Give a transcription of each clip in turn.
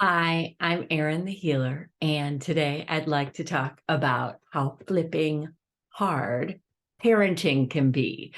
Hi, I'm Erin the Healer, and today I'd like to talk about how flipping hard parenting can be,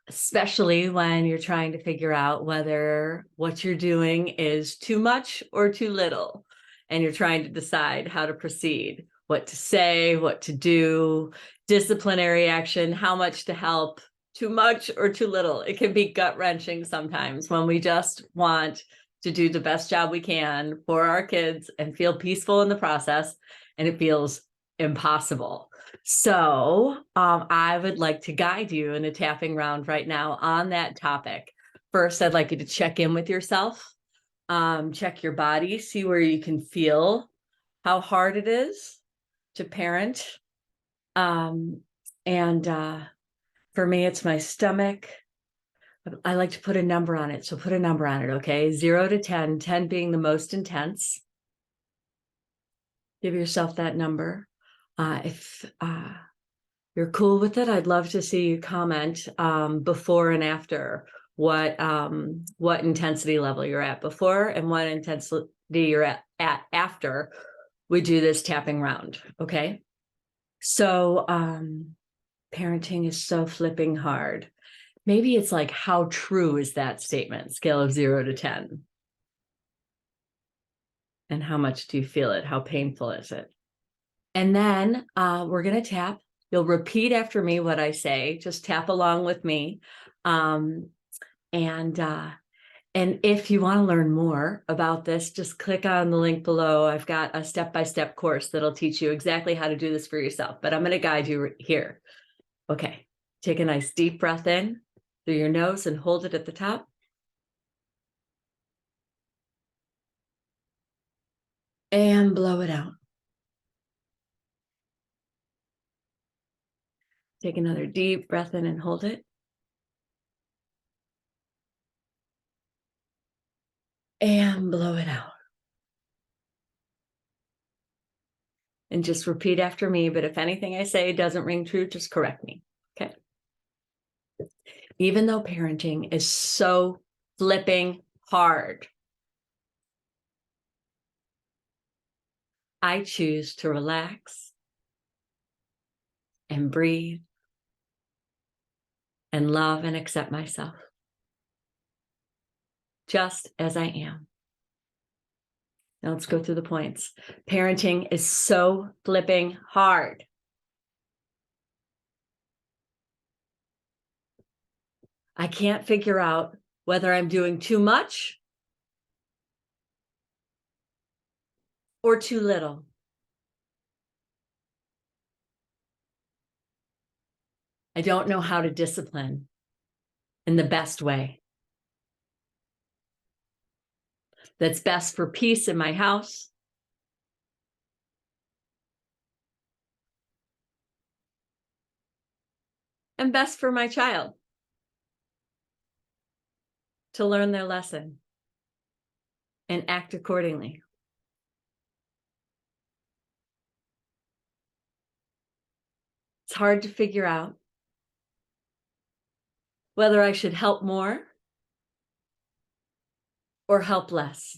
especially when you're trying to figure out whether what you're doing is too much or too little, and you're trying to decide how to proceed, what to say, what to do, disciplinary action, how much to help, too much or too little. It can be gut-wrenching sometimes when we just want to do the best job we can for our kids and feel peaceful in the process, and it feels impossible. So I would like to guide you in a tapping round right now on that topic. First, I'd like you to check in with yourself, check your body, see where you can feel how hard it is to parent. And for me, it's my stomach. I like to put a number on it. So put a number on it, okay? 0 to 10, 10 being the most intense. Give yourself that number. If you're cool with it, I'd love to see you comment before and after what intensity level you're at before and what intensity you're at after we do this tapping round, okay? So parenting is so flipping hard. Maybe it's like, how true is that statement? Scale of 0 to 10. And how much do you feel it? How painful is it? And then we're going to tap. You'll repeat after me what I say. Just tap along with me. And if you want to learn more about this, just click on the link below. I've got a step-by-step course that'll teach you exactly how to do this for yourself, but I'm going to guide you here. Okay, take a nice deep breath in through your nose and hold it at the top. And blow it out. Take another deep breath in and hold it. And blow it out. And just repeat after me, but if anything I say doesn't ring true, just correct me, okay? Even though parenting is so flipping hard, I choose to relax and breathe and love and accept myself just as I am. Now let's go through the points. Parenting is so flipping hard. I can't figure out whether I'm doing too much or too little. I don't know how to discipline in the best way that's best for peace in my house and best for my child to learn their lesson and act accordingly. It's hard to figure out whether I should help more or help less.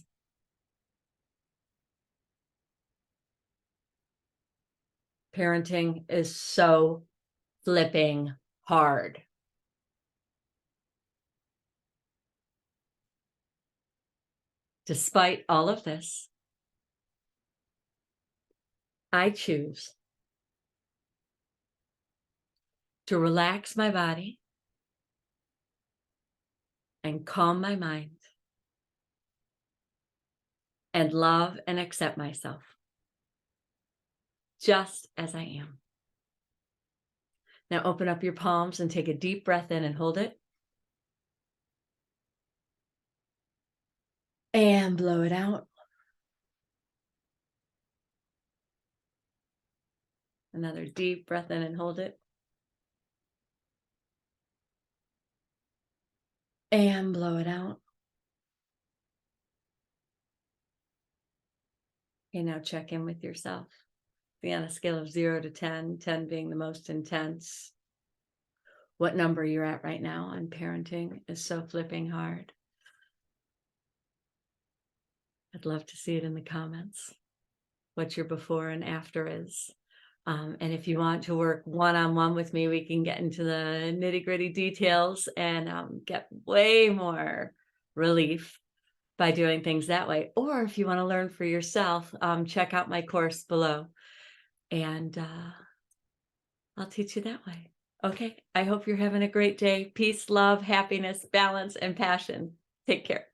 Parenting is so flipping hard. Despite all of this, I choose to relax my body and calm my mind and love and accept myself just as I am. Now open up your palms and take a deep breath in and hold it. And blow it out. Another deep breath in and hold it. And blow it out. Okay, now check in with yourself. Be on a scale of 0 to 10, 10 being the most intense. What number you're at right now on parenting is so flipping hard. I'd love to see it in the comments, what your before and after is. And if you want to work one-on-one with me, we can get into the nitty-gritty details and get way more relief by doing things that way. Or if you want to learn for yourself, check out my course below, and I'll teach you that way. Okay, I hope you're having a great day. Peace, love, happiness, balance, and passion. Take care.